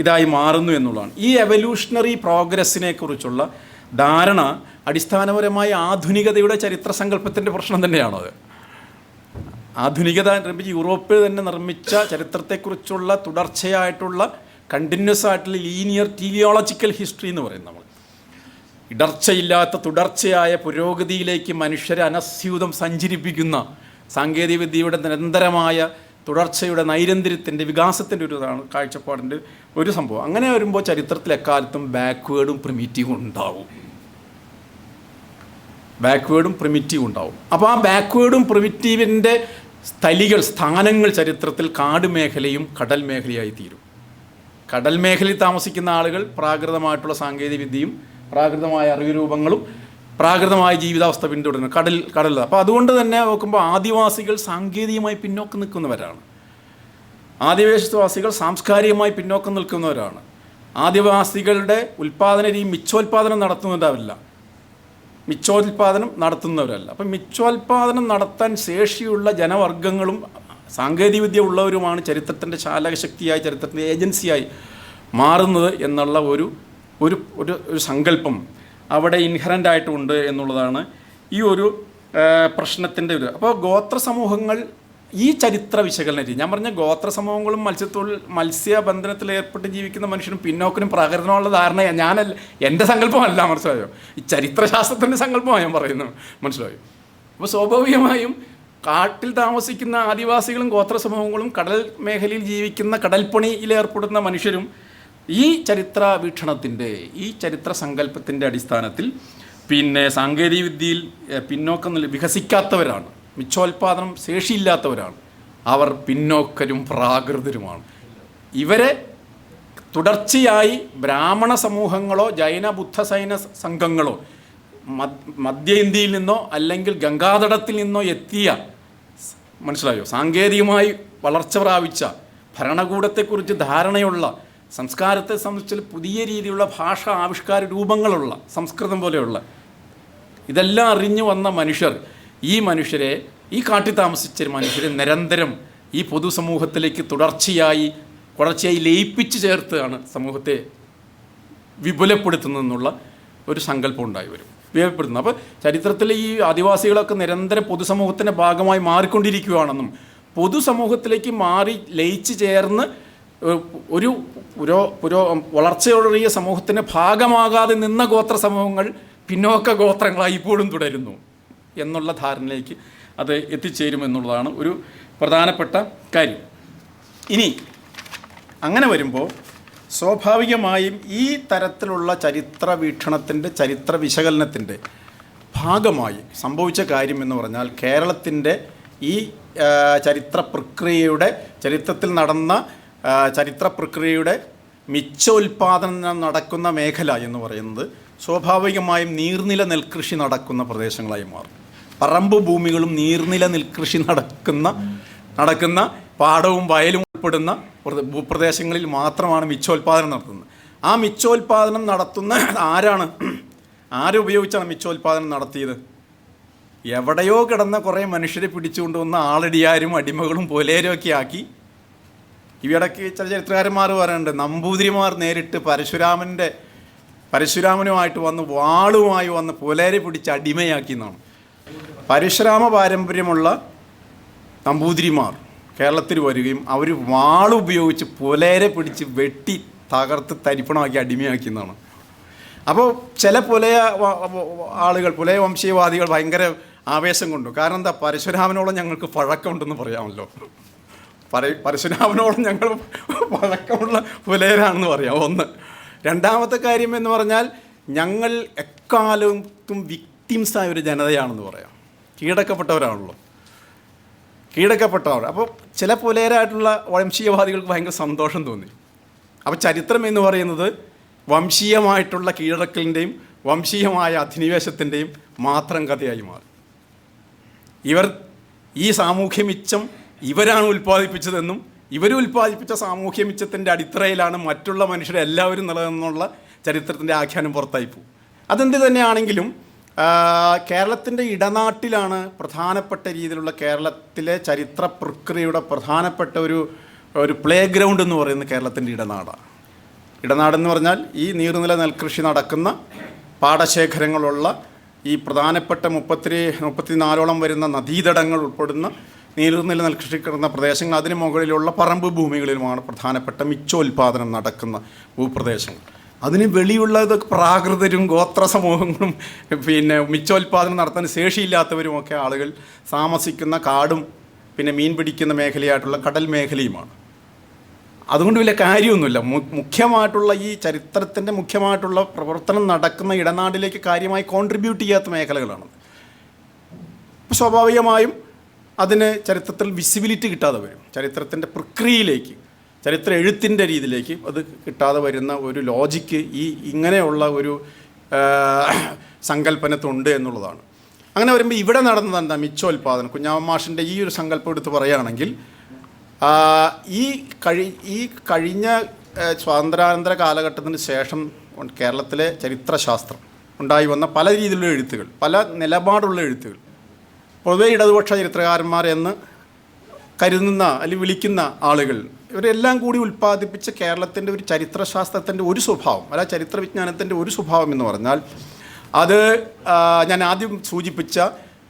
ഇതായി മാറുന്നു എന്നുള്ളതാണ്. ഈ എവല്യൂഷണറി പ്രോഗ്രസ്സിനെ കുറിച്ചുള്ള ധാരണ അടിസ്ഥാനപരമായ ആധുനികതയുടെ ചരിത്ര സങ്കല്പത്തിൻ്റെ പ്രശ്നം തന്നെയാണത്. ആധുനികത നിർമ്മിച്ച് യൂറോപ്പിൽ തന്നെ നിർമ്മിച്ച ചരിത്രത്തെക്കുറിച്ചുള്ള തുടർച്ചയായിട്ടുള്ള കണ്ടിന്യൂസ് ആയിട്ടുള്ള ലീനിയർ ടീലിയോളജിക്കൽ ഹിസ്റ്ററി എന്ന് പറയും നമ്മൾ. ഇടർച്ചയില്ലാത്ത തുടർച്ചയായ പുരോഗതിയിലേക്ക് മനുഷ്യരെ അനസ്യൂതം സഞ്ചരിപ്പിക്കുന്ന സാങ്കേതികവിദ്യയുടെ നിരന്തരമായ തുടർച്ചയുടെ നൈരന്തര്യത്തിൻ്റെ വികാസത്തിൻ്റെ ഒരു ഇതാണ് കാഴ്ചപ്പാടിൻ്റെ ഒരു സംഭവം. അങ്ങനെ വരുമ്പോൾ ചരിത്രത്തിൽ എക്കാലത്തും ബാക്ക്വേർഡും പ്രിമിറ്റീവും ഉണ്ടാവും. അപ്പോൾ ആ ബാക്ക്വേർഡും പ്രിമിറ്റീവിൻ്റെ സ്ഥാനങ്ങൾ ചരിത്രത്തിൽ കാട് മേഖലയും കടൽ മേഖലയായി തീരും. കടൽ മേഖലയിൽ താമസിക്കുന്ന ആളുകൾ പ്രാകൃതമായിട്ടുള്ള സാങ്കേതികവിദ്യയും പ്രാകൃതമായ അറിവുരൂപങ്ങളും പ്രാകൃതമായ ജീവിതാവസ്ഥ പിന്തുടരുന്നു. കടൽ അപ്പോൾ അതുകൊണ്ട് തന്നെ നോക്കുമ്പോൾ ആദിവാസികൾ സാങ്കേതികമായി പിന്നോക്കം നിൽക്കുന്നവരാണ്. ആദിവാസികൾ സാംസ്കാരികമായി പിന്നോക്കം നിൽക്കുന്നവരാണ്. ആദിവാസികളുടെ ഉൽപ്പാദന രീതി മിച്ചോൽപാദനം നടത്തുന്നവരല്ല. അപ്പം മിച്ചോൽപാദനം നടത്താൻ ശേഷിയുള്ള ജനവർഗങ്ങളും സാങ്കേതികവിദ്യ ഉള്ളവരുമാണ് ചരിത്രത്തിൻ്റെ ചാലകശക്തിയായി, ചരിത്രത്തിൻ്റെ ഏജൻസിയായി മാറുന്നത് എന്നുള്ള ഒരു ഒരു ഒരു സങ്കല്പം അവിടെ ഇൻഹറൻ്റ് ആയിട്ടുണ്ട് എന്നുള്ളതാണ് ഈ ഒരു പ്രശ്നത്തിൻ്റെ ഒരു. അപ്പോൾ ഗോത്ര സമൂഹങ്ങൾ ഈ ചരിത്ര വിശകലന രീതി, ഞാൻ പറഞ്ഞ ഗോത്ര സമൂഹങ്ങളും മത്സ്യബന്ധനത്തിൽ ഏർപ്പെട്ട് ജീവിക്കുന്ന മനുഷ്യനും പിന്നോക്കിനും പ്രാകൃതമുള്ള ധാരണ ഞാനല്ല, എൻ്റെ സങ്കല്പമല്ല, മനസ്സിലായോ? ഈ ചരിത്രശാസ്ത്രത്തിൻ്റെ സങ്കല്പമാണ് ഞാൻ പറയുന്നത്, മനസ്സിലായോ? അപ്പോൾ സ്വാഭാവികമായും കാട്ടിൽ താമസിക്കുന്ന ആദിവാസികളും ഗോത്ര സമൂഹങ്ങളും കടൽ മേഖലയിൽ ജീവിക്കുന്ന കടൽപ്പണിയിൽ ഏർപ്പെടുന്ന മനുഷ്യരും ഈ ചരിത്ര വീക്ഷണത്തിൻ്റെ, ഈ ചരിത്ര സങ്കല്പത്തിൻ്റെ അടിസ്ഥാനത്തിൽ സാങ്കേതികവിദ്യയിൽ പിന്നോക്കം വികസിക്കാത്തവരാണ്, മിച്ചോൽപാദനം ശേഷിയില്ലാത്തവരാണ്, അവർ പിന്നോക്കരും പ്രാകൃതരുമാണ്. ഇവരെ തുടർച്ചയായി ബ്രാഹ്മണ സമൂഹങ്ങളോ ജൈന ബുദ്ധ സൈന സംഘങ്ങളോ മധ്യ ഇന്ത്യയിൽ നിന്നോ അല്ലെങ്കിൽ ഗംഗാതടത്തിൽ നിന്നോ എത്തിയ, മനസ്സിലായോ, സാങ്കേതികമായി വളർച്ച പ്രാപിച്ച, ഭരണകൂടത്തെക്കുറിച്ച് ധാരണയുള്ള, സംസ്കാരത്തെ സംബന്ധിച്ച് പുതിയ രീതിയിലുള്ള ഭാഷാ ആവിഷ്കാര രൂപങ്ങളുള്ള, സംസ്കൃതം പോലെയുള്ള ഇതെല്ലാം അറിഞ്ഞു വന്ന മനുഷ്യർ, ഈ കാട്ടിൽ താമസിച്ച മനുഷ്യരെ നിരന്തരം ഈ പൊതുസമൂഹത്തിലേക്ക് തുടർച്ചയായി ലയിപ്പിച്ച് ചേർത്താണ് സമൂഹത്തെ വിപുലപ്പെടുത്തുന്നതെന്നുള്ള ഒരു സങ്കല്പം ഉണ്ടായി വരും, വിപുലപ്പെടുത്തുന്നത്. അപ്പോൾ ചരിത്രത്തിൽ ഈ ആദിവാസികളൊക്കെ നിരന്തരം പൊതുസമൂഹത്തിൻ്റെ ഭാഗമായി മാറിക്കൊണ്ടിരിക്കുകയാണെന്നും പൊതുസമൂഹത്തിലേക്ക് മാറി ലയിച്ച് ചേർന്ന് ഒരു വളർച്ചയോടെറിയ സമൂഹത്തിൻ്റെ ഭാഗമാകാതെ നിന്ന ഗോത്ര സമൂഹങ്ങൾ പിന്നോക്ക ഗോത്രങ്ങളായി ഇപ്പോഴും തുടരുന്നു എന്നുള്ള ധാരണയിലേക്ക് അത് എത്തിച്ചേരുമെന്നുള്ളതാണ് ഒരു പ്രധാനപ്പെട്ട കാര്യം. ഇനി അങ്ങനെ വരുമ്പോൾ സ്വാഭാവികമായും ഈ തരത്തിലുള്ള ചരിത്ര വീക്ഷണത്തിൻ്റെ, ചരിത്ര വിശകലനത്തിൻ്റെ ഭാഗമായി സംഭവിച്ച കാര്യം എന്ന് പറഞ്ഞാൽ കേരളത്തിൻ്റെ ഈ ചരിത്രത്തിൽ നടന്ന ചരിത്ര പ്രക്രിയയുടെ മിച്ചോൽപാദനം നടക്കുന്ന മേഖല എന്ന് പറയുന്നത് സ്വാഭാവികമായും നീർനില നെൽകൃഷി നടക്കുന്ന പ്രദേശങ്ങളായി മാറും. പറമ്പ് ഭൂമികളും നീർനില നെൽകൃഷി നടക്കുന്ന പാടവും വയലും ഉൾപ്പെടുന്ന ഭൂപ്രദേശങ്ങളിൽ മാത്രമാണ് മിച്ചോൽപാദനം നടത്തുന്നത്. ആ മിച്ചോൽപാദനം നടത്തുന്ന ആരുപയോഗിച്ചാണ് മിച്ചോൽപാദനം നടത്തിയത്? എവിടെയോ കിടന്ന കുറേ മനുഷ്യരെ പിടിച്ചുകൊണ്ടുവന്ന ആളടിയാരും അടിമകളും പോലേരും ഒക്കെ ആക്കി. ഇവിടേക്ക് ചില ചരിത്രകാരന്മാർ പറയുന്നുണ്ട്, നമ്പൂതിരിമാർ നേരിട്ട് പരശുരാമനുമായിട്ട് വാളുമായി വന്ന് പുലേരെ പിടിച്ച് അടിമയാക്കി എന്നാണ്. പരശുരാമ പാരമ്പര്യമുള്ള നമ്പൂതിരിമാർ കേരളത്തിൽ വരികയും അവർ വാളുപയോഗിച്ച് പുലേരെ പിടിച്ച് വെട്ടി തകർത്ത് തരിപ്പണമാക്കി അടിമയാക്കി എന്നാണ്. അപ്പോൾ ചില പുലയ വംശീയവാദികൾ ഭയങ്കര ആവേശം കൊണ്ടു. കാരണം എന്താ, പരശുരാമനോളം ഞങ്ങൾക്ക് പഴക്കമുണ്ടെന്ന് പറയാമല്ലോ. പരശുരാമനോളം ഞങ്ങൾ പഴക്കമുള്ള പുലയരാണെന്ന് പറയാം, ഒന്ന്. രണ്ടാമത്തെ കാര്യം എന്ന് പറഞ്ഞാൽ ഞങ്ങൾ എക്കാലത്തും വിക്ടിംസായ ഒരു ജനതയാണെന്ന് പറയാം. കീഴടക്കപ്പെട്ടവരാണല്ലോ. അപ്പോൾ ചില പുലയരായിട്ടുള്ള വംശീയവാദികൾക്ക് ഭയങ്കര സന്തോഷം തോന്നി. അപ്പോൾ ചരിത്രം എന്ന് പറയുന്നത് വംശീയമായിട്ടുള്ള കീഴടക്കലിൻ്റെയും വംശീയമായ അധിനിവേശത്തിൻ്റെയും മാത്രം കഥയായി മാറി. ഈ സാമൂഹ്യ മിച്ചം ഇവരാണ് ഉൽപ്പാദിപ്പിച്ചതെന്നും ഉൽപ്പാദിപ്പിച്ച സാമൂഹ്യ മിച്ചത്തിൻ്റെ അടിത്തറയിലാണ് മറ്റുള്ള മനുഷ്യരെല്ലാവരും നിലനിന്നുള്ള ചരിത്രത്തിൻ്റെ ആഖ്യാനം പുറത്തായി പോകും. അതെന്ത് തന്നെയാണെങ്കിലും കേരളത്തിൻ്റെ ഇടനാട്ടിലാണ് പ്രധാനപ്പെട്ട രീതിയിലുള്ള കേരളത്തിലെ ചരിത്ര പ്രക്രിയയുടെ പ്രധാനപ്പെട്ട ഒരു പ്ലേ ഗ്രൗണ്ട് എന്ന് പറയുന്നത് കേരളത്തിൻ്റെ ഇടനാടാണ്. ഇടനാടെന്ന് പറഞ്ഞാൽ ഈ നീർനില നെൽകൃഷി നടക്കുന്ന പാടശേഖരങ്ങളുള്ള ഈ പ്രധാനപ്പെട്ട 34 വരുന്ന നദീതടങ്ങൾ ഉൾപ്പെടുന്ന നീർനില നെൽകൃഷിക്കുന്ന പ്രദേശങ്ങൾ, അതിന് മുകളിലുള്ള പറമ്പ് ഭൂമികളിലുമാണ് പ്രധാനപ്പെട്ട മിച്ചോൽപാദനം നടക്കുന്ന ഭൂപ്രദേശങ്ങൾ. അതിന് വെളിയുള്ള പ്രാകൃതരും ഗോത്ര സമൂഹങ്ങളും പിന്നെ മിച്ചോൽപാദനം നടത്താൻ ശേഷിയില്ലാത്തവരുമൊക്കെ ആളുകൾ താമസിക്കുന്ന കാടും പിന്നെ മീൻ പിടിക്കുന്ന മേഖലയായിട്ടുള്ള കടൽ മേഖലയുമാണ്. അതുകൊണ്ട് വലിയ കാര്യമൊന്നുമില്ല. മുഖ്യമായിട്ടുള്ള ഈ ചരിത്രത്തിൻ്റെ മുഖ്യമായിട്ടുള്ള പ്രവർത്തനം നടക്കുന്ന ഇടനാടിലേക്ക് കാര്യമായി കോൺട്രിബ്യൂട്ട് ചെയ്യാത്ത മേഖലകളാണ്. അപ്പോൾ സ്വാഭാവികമായും അതിന് ചരിത്രത്തിൽ വിസിബിലിറ്റി കിട്ടാതെ വരും. ചരിത്രത്തിൻ്റെ പ്രക്രിയയിലേക്ക്, ചരിത്ര എഴുത്തിൻ്റെ രീതിയിലേക്ക് അത് കിട്ടാതെ വരുന്ന ഒരു ലോജിക്ക് ഇങ്ങനെയുള്ള ഒരു സങ്കല്പനത്തുണ്ട് എന്നുള്ളതാണ്. അങ്ങനെ വരുമ്പോൾ ഇവിടെ നടന്നത് എന്താ? മിച്ചോൽപാദനം. കുഞ്ഞാമ്മ മാഷിൻ്റെ ഈ ഒരു സങ്കല്പം എടുത്ത് പറയുകയാണെങ്കിൽ, ഈ കഴിഞ്ഞ സ്വാതന്ത്ര്യാനന്തര കാലഘട്ടത്തിന് ശേഷം കേരളത്തിലെ ചരിത്രശാസ്ത്രം ഉണ്ടായി വന്ന പല രീതിയിലുള്ള എഴുത്തുകൾ, പല നിലപാടുള്ള എഴുത്തുകൾ, പൊതുവെ ഇടതുപക്ഷ ചരിത്രകാരന്മാർ എന്ന് കരുതുന്ന അല്ലെങ്കിൽ വിളിക്കുന്ന ആളുകൾ, ഇവരെല്ലാം കൂടി ഉൽപ്പാദിപ്പിച്ച കേരളത്തിൻ്റെ ഒരു ചരിത്രശാസ്ത്രത്തിൻ്റെ ഒരു സ്വഭാവം, അല്ല ചരിത്ര വിജ്ഞാനത്തിൻ്റെ ഒരു സ്വഭാവം എന്ന് പറഞ്ഞാൽ അത് ഞാൻ ആദ്യം സൂചിപ്പിച്ച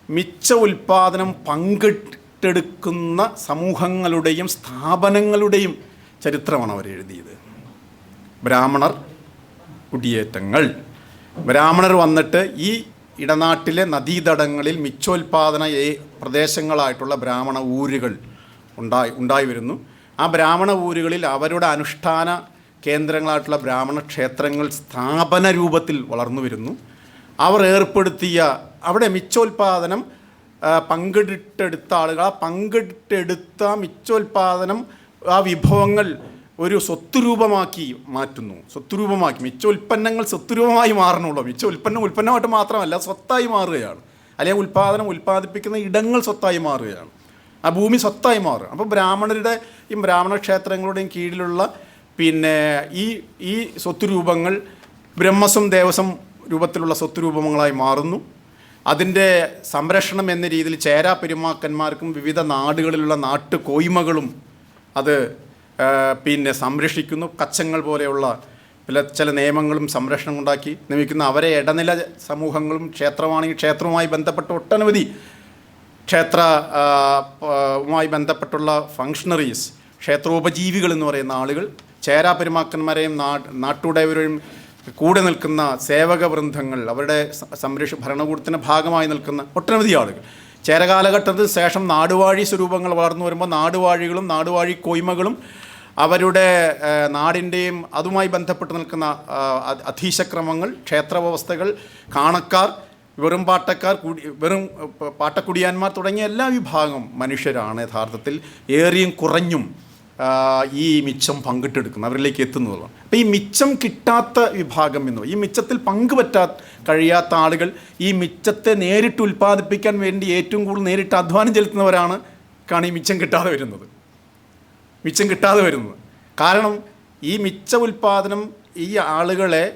മിച്ച ഉൽപ്പാദനം പങ്കിട്ടെടുക്കുന്ന സമൂഹങ്ങളുടെയും സ്ഥാപനങ്ങളുടെയും ചരിത്രമാണ് അവർ എഴുതിയത്. ബ്രാഹ്മണർ കുടിയേറ്റങ്ങൾ, ബ്രാഹ്മണർ വന്നിട്ട് ഈ ഇടനാട്ടിലെ നദീതടങ്ങളിൽ മിച്ചോൽപാദന പ്രദേശങ്ങളായിട്ടുള്ള ബ്രാഹ്മണ ഊരുകൾ ഉണ്ടായി വരുന്നു. ആ ബ്രാഹ്മണ ഊരുകളിൽ അവരുടെ അനുഷ്ഠാന കേന്ദ്രങ്ങളായിട്ടുള്ള ബ്രാഹ്മണ ക്ഷേത്രങ്ങൾ സ്ഥാപന രൂപത്തിൽ വളർന്നു വരുന്നു. അവർ ഏർപ്പെടുത്തിയ അവിടെ മിച്ചോൽപാദനം പങ്കിട്ടെടുത്ത ആളുകൾ, ആ പങ്കിട്ടെടുത്ത മിച്ചോൽപാദനം ആ വിഭവങ്ങൾ ഒരു സ്വത്തുരൂപമാക്കി മാറ്റുന്നു. സ്വത്തുരൂപമാക്കി, മിച്ചോൽപ്പന്നങ്ങൾ സ്വത്തുരൂപമായി മാറണുള്ളൂ. ഉൽപ്പന്നമായിട്ട് മാത്രമല്ല, സ്വത്തായി മാറുകയാണ്. അല്ലെങ്കിൽ ഉൽപ്പാദിപ്പിക്കുന്ന ഇടങ്ങൾ സ്വത്തായി മാറുകയാണ്. ആ ഭൂമി സ്വത്തായി മാറുക. അപ്പോൾ ബ്രാഹ്മണരുടെയും ബ്രാഹ്മണ ക്ഷേത്രങ്ങളുടെയും കീഴിലുള്ള പിന്നെ ഈ സ്വത്തുരൂപങ്ങൾ ബ്രഹ്മസം ദേവസം രൂപത്തിലുള്ള സ്വത്തുരൂപങ്ങളായി മാറുന്നു. അതിൻ്റെ സംരക്ഷണം എന്ന രീതിയിൽ ചേരാ പെരുമാക്കന്മാർക്കും വിവിധ നാടുകളിലുള്ള നാട്ടുകോയ്മകളും അത് പിന്നെ സംരക്ഷിക്കുന്നു. കച്ചങ്ങൾ പോലെയുള്ള ചില നിയമങ്ങളും സംരക്ഷണം ഉണ്ടാക്കി നിയമിക്കുന്ന അവരെ ഇടനില സമൂഹങ്ങളും ക്ഷേത്രമാണെങ്കിൽ ക്ഷേത്രവുമായി ബന്ധപ്പെട്ട ഒട്ടനവധി ക്ഷേത്രവുമായി ബന്ധപ്പെട്ടുള്ള ഫങ്ഷണറീസ്, ക്ഷേത്രോപജീവികൾ എന്ന് പറയുന്ന ആളുകൾ, ചേരാ പെരുമാക്കന്മാരെയും നാട്ടുടയവരെയും കൂടെ നിൽക്കുന്ന സേവക വൃന്ദങ്ങൾ, അവരുടെ ഭരണകൂടത്തിൻ്റെ ഭാഗമായി നിൽക്കുന്ന ഒട്ടനവധി ആളുകൾ. ചേരകാലഘട്ടത്തിന് ശേഷം നാടുവാഴി സ്വരൂപങ്ങൾ വളർന്നു വരുമ്പോൾ നാടുവാഴികളും നാടുവാഴി കോയ്മകളും അവരുടെ നാടിൻ്റെയും അതുമായി ബന്ധപ്പെട്ട് നിൽക്കുന്ന അധീശക്രമങ്ങൾ, ക്ഷേത്രവ്യവസ്ഥകൾ, കാണക്കാർ, വെറും പാട്ടക്കുടിയാന്മാർ തുടങ്ങിയ എല്ലാ വിഭാഗം മനുഷ്യരാണ് യഥാർത്ഥത്തിൽ ഏറിയും കുറഞ്ഞും ഈ മിച്ചം പങ്കിട്ടെടുക്കുന്നത്, അവരിലേക്ക് എത്തുന്നതാണ്. അപ്പോൾ ഈ മിച്ചം കിട്ടാത്ത വിഭാഗം ഈ മിച്ചത്തിൽ കഴിയാത്ത ആളുകൾ ഈ മിച്ചത്തെ നേരിട്ട് ഉൽപ്പാദിപ്പിക്കാൻ വേണ്ടി ഏറ്റവും കൂടുതൽ നേരിട്ട് അധ്വാനം ചെലുത്തുന്നവരാണ് ഈ മിച്ചം കിട്ടാതെ വരുന്നത്. കാരണം ഈ മിച്ച ഉൽപ്പാദനം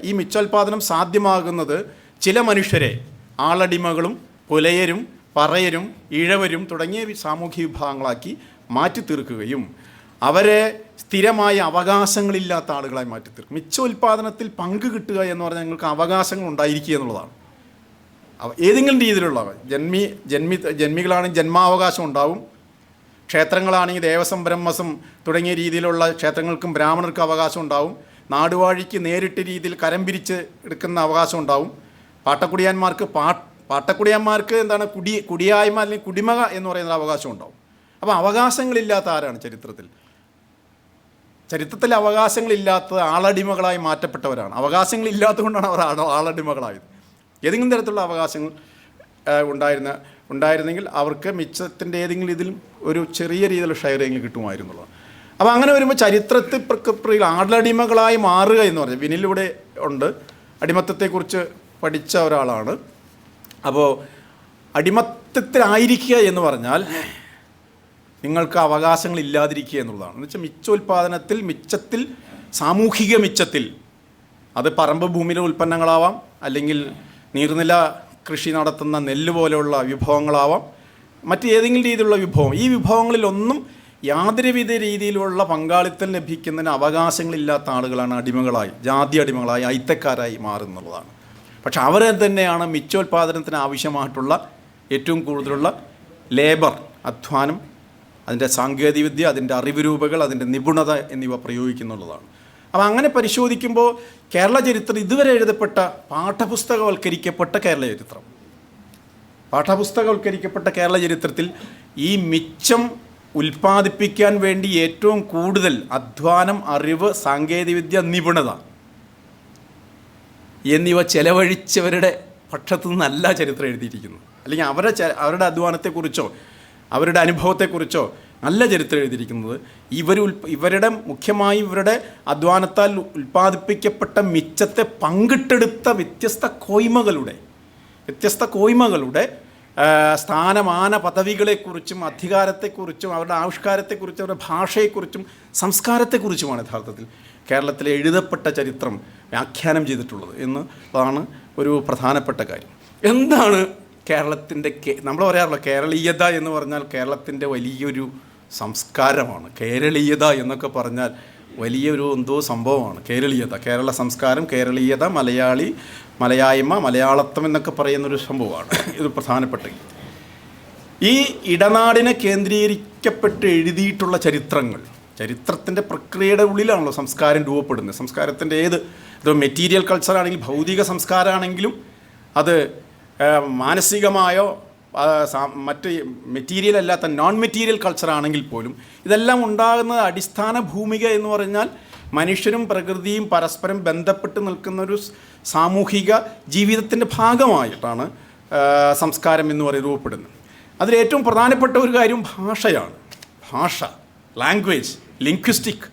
ഈ മിച്ചോൽപാദനം സാധ്യമാകുന്നത് ചില മനുഷ്യരെ ആളടിമകളും പുലയരും പറയരും ഇഴവരും തുടങ്ങിയ സാമൂഹ്യ വിഭാഗങ്ങളാക്കി മാറ്റി തീർക്കുകയും അവരെ സ്ഥിരമായ അവകാശങ്ങളില്ലാത്ത ആളുകളായി മാറ്റിത്തീർക്കും. മിച്ചോൽപാദനത്തിൽ പങ്ക് കിട്ടുക എന്ന് പറഞ്ഞാൽ നിങ്ങൾക്ക് അവകാശങ്ങൾ ഉണ്ടായിരിക്കുക എന്നുള്ളതാണ്. ഏതെങ്കിലും രീതിയിലുള്ള ജന്മികളാണെങ്കിൽ ജന്മാവകാശം ഉണ്ടാവും. ക്ഷേത്രങ്ങളാണെങ്കിൽ ദേവസ്വം ബ്രഹ്മസം തുടങ്ങിയ രീതിയിലുള്ള ക്ഷേത്രങ്ങൾക്കും ബ്രാഹ്മണർക്കും അവകാശം ഉണ്ടാവും. നാടുവാഴിക്ക് നേരിട്ട് രീതിയിൽ കരം പിരിച്ച് എടുക്കുന്ന അവകാശം ഉണ്ടാവും. പാട്ടക്കുടിയന്മാർക്ക് എന്താണ് കുടിയായ്മ അല്ലെങ്കിൽ കുടിമക എന്ന് പറയുന്ന അവകാശം ഉണ്ടാവും. അപ്പോൾ അവകാശങ്ങളില്ലാത്ത ആരാണ് ചരിത്രത്തിൽ അവകാശങ്ങളില്ലാത്തത് ആളടിമകളായി മാറ്റപ്പെട്ടവരാണ്. അവകാശങ്ങളില്ലാത്തതുകൊണ്ടാണ് അവർ ആളടിമകളായത്. ഏതെങ്കിലും തരത്തിലുള്ള അവകാശങ്ങൾ ഉണ്ടായിരുന്നെങ്കിൽ അവർക്ക് മിച്ചത്തിൻ്റെ ഏതെങ്കിലും ഇതിൽ ഒരു ചെറിയ രീതിയിലുള്ള ഷെയറെങ്കിലും കിട്ടുമായിരുന്നുള്ളതാണ്. അപ്പോൾ അങ്ങനെ വരുമ്പോൾ ചരിത്രത്തിൽ പ്രക്രിയയിൽ ആളടിമകളായി മാറുക എന്ന് പറഞ്ഞാൽ വിനിലൂടെ ഉണ്ട്, അടിമത്തത്തെക്കുറിച്ച് പഠിച്ച ഒരാളാണ്. അപ്പോൾ അടിമത്തത്തിലായിരിക്കുക എന്ന് പറഞ്ഞാൽ നിങ്ങൾക്ക് അവകാശങ്ങൾ ഇല്ലാതിരിക്കുക എന്നുള്ളതാണ്. എന്ന് വെച്ചാൽ മിച്ചത്തിൽ സാമൂഹിക മിച്ചത്തിൽ അത് പറമ്പ് ഭൂമിയിലെ ഉൽപ്പന്നങ്ങളാവാം, അല്ലെങ്കിൽ നീർനില കൃഷി നടത്തുന്ന നെല്ല് പോലെയുള്ള വിഭവങ്ങളാവാം, മറ്റേതെങ്കിലും രീതിയിലുള്ള വിഭവം. ഈ വിഭവങ്ങളിലൊന്നും യാതൊരുവിധ രീതിയിലുള്ള പങ്കാളിത്തം ലഭിക്കുന്നതിന് അവകാശങ്ങളില്ലാത്ത ആളുകളാണ് ജാതി അടിമകളായി അയിത്തക്കാരായി മാറുന്നുള്ളതാണ്. പക്ഷെ അവരെ തന്നെയാണ് മിച്ചോൽപാദനത്തിന് ആവശ്യമായിട്ടുള്ള ഏറ്റവും കൂടുതലുള്ള ലേബർ, അധ്വാനം അതിൻ്റെ സാങ്കേതികവിദ്യ, അതിൻ്റെ അറിവ് രൂപകൾ, അതിൻ്റെ നിപുണത എന്നിവ പ്രയോഗിക്കുന്നുള്ളതാണ്. അപ്പോൾ അങ്ങനെ പരിശോധിക്കുമ്പോൾ കേരള ചരിത്രം ഇതുവരെ എഴുതപ്പെട്ട പാഠപുസ്തകവൽക്കരിക്കപ്പെട്ട കേരള ചരിത്രം, പാഠപുസ്തകവൽക്കരിക്കപ്പെട്ട കേരള ചരിത്രത്തിൽ ഈ മിച്ചം ഉൽപ്പാദിപ്പിക്കാൻ വേണ്ടി ഏറ്റവും കൂടുതൽ അധ്വാനം, അറിവ്, സാങ്കേതികവിദ്യ, നിപുണത എന്നിവ ചെലവഴിച്ചവരുടെ പക്ഷത്തു നിന്നല്ല ചരിത്രം എഴുതിയിരിക്കുന്നത്. അല്ലെങ്കിൽ അവരുടെ അധ്വാനത്തെക്കുറിച്ചോ അവരുടെ അനുഭവത്തെക്കുറിച്ചോ നല്ല ചരിത്രം എഴുതിയിരിക്കുന്നത്. ഇവരുടെ മുഖ്യമായും ഇവരുടെ അധ്വാനത്താൽ ഉൽപ്പാദിപ്പിക്കപ്പെട്ട മിച്ചത്തെ പങ്കിട്ടെടുത്ത വ്യത്യസ്ത കോയ്മകളുടെ സ്ഥാനമാന പദവികളെക്കുറിച്ചും അധികാരത്തെക്കുറിച്ചും അവരുടെ ആവിഷ്കാരത്തെക്കുറിച്ചും അവരുടെ ഭാഷയെക്കുറിച്ചും സംസ്കാരത്തെക്കുറിച്ചുമാണ് യഥാർത്ഥത്തിൽ കേരളത്തിലെ എഴുതപ്പെട്ട ചരിത്രം വ്യാഖ്യാനം ചെയ്തിട്ടുള്ളത് എന്നതാണ് ഒരു പ്രധാനപ്പെട്ട കാര്യം. എന്താണ് കേരളത്തിൻ്റെ നമ്മൾ പറയാറുള്ള കേരളീയത എന്ന് പറഞ്ഞാൽ കേരളത്തിൻ്റെ വലിയൊരു സംസ്കാരമാണ്. കേരളീയത എന്നൊക്കെ പറഞ്ഞാൽ വലിയൊരു എന്തോ സംഭവമാണ് കേരളീയത. കേരള സംസ്കാരം, കേരളീയത, മലയായ്മ, മലയാളത്വം എന്നൊക്കെ പറയുന്നൊരു സംഭവമാണ്. ഇത് പ്രധാനപ്പെട്ട ഈ ഇടനാടിനെ കേന്ദ്രീകരിക്കപ്പെട്ട് എഴുതിയിട്ടുള്ള ചരിത്രത്തിൻ്റെ പ്രക്രിയയുടെ ഉള്ളിലാണല്ലോ സംസ്കാരം രൂപപ്പെടുന്നത്. സംസ്കാരത്തിൻ്റെ ഇത് മെറ്റീരിയൽ കൾച്ചറാണെങ്കിലും ഭൗതിക സംസ്കാരമാണെങ്കിലും അത് മാനസികമായോ മറ്റ് മെറ്റീരിയൽ അല്ലാത്ത നോൺ മെറ്റീരിയൽ കൾച്ചറാണെങ്കിൽ പോലും ഇതെല്ലാം ഉണ്ടാകുന്ന അടിസ്ഥാന ഭൂമിക എന്ന് പറഞ്ഞാൽ മനുഷ്യരും പ്രകൃതിയും പരസ്പരം ബന്ധപ്പെട്ട് നിൽക്കുന്ന ഒരു സാമൂഹിക ജീവിതത്തിൻ്റെ ഭാഗമായിട്ടാണ് സംസ്കാരം എന്ന് പറയുന്നത് രൂപപ്പെടുന്നത്. അതിലേറ്റവും പ്രധാനപ്പെട്ട ഒരു കാര്യം ഭാഷയാണ്. ലാംഗ്വേജ്, ലിംഗ്വിസ്റ്റിക്